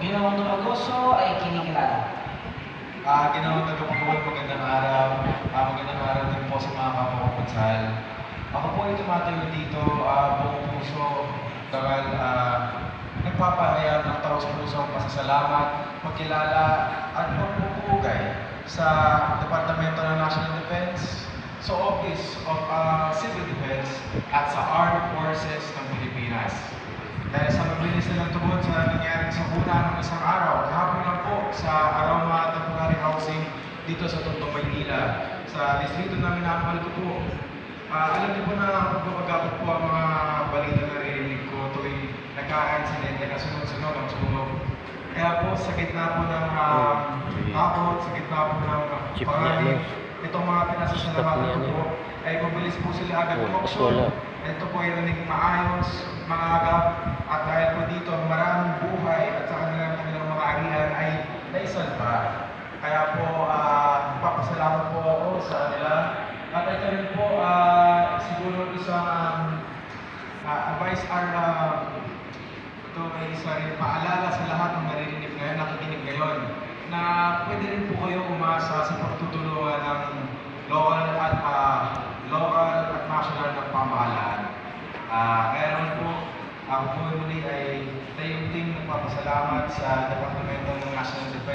Ginoong Agosto ay kinikilala. Ginoong tagapagawad, magandang araw. Magandang araw din po sa mga kapakapansal. Ako po ay tumatayo dito, buong puso, dahil nagpapahayag ng taos-pusong pasasalamat, magkilala at magpupugay sa Departamento ng National Defense, sa Office of Civil Defense at sa Armed Forces ng Pilipinas. Dahil sa mabilis na tungkol sa nangyari sa una ng isang araw, kahapon lang po sa Aroma Temporary Housing dito sa Tondo, Maynila, sa distrito namin na ko po. Alam niyo po na magpapagabot po ang mga balita na narinig ko tuwing nagka-incidente na sunod-sunod ang sunog. Kaya po sa gitna po ng takot, sa gitna po ng panganib, itong mga pinasasalamatan ko po, ay mabilis po sila agad umaksyon. Ito po ay naging maayos, maagap, at dahil po dito maraming buhay at sa kanilang mga arian ay naisalba. Kaya po, papasalamat po ako sa kanila. At ito rin po, siguro isang advice ito ay isa rin paalala sa lahat ng naririnig ngayon, nakikinig ngayon, na pwede rin po kayo umasa sa pagtutulungan ng local at national na pamahalaan. Kaya naman po, ako po muli ay tayong team nagpapasalamat sa Departamento ng National Defense.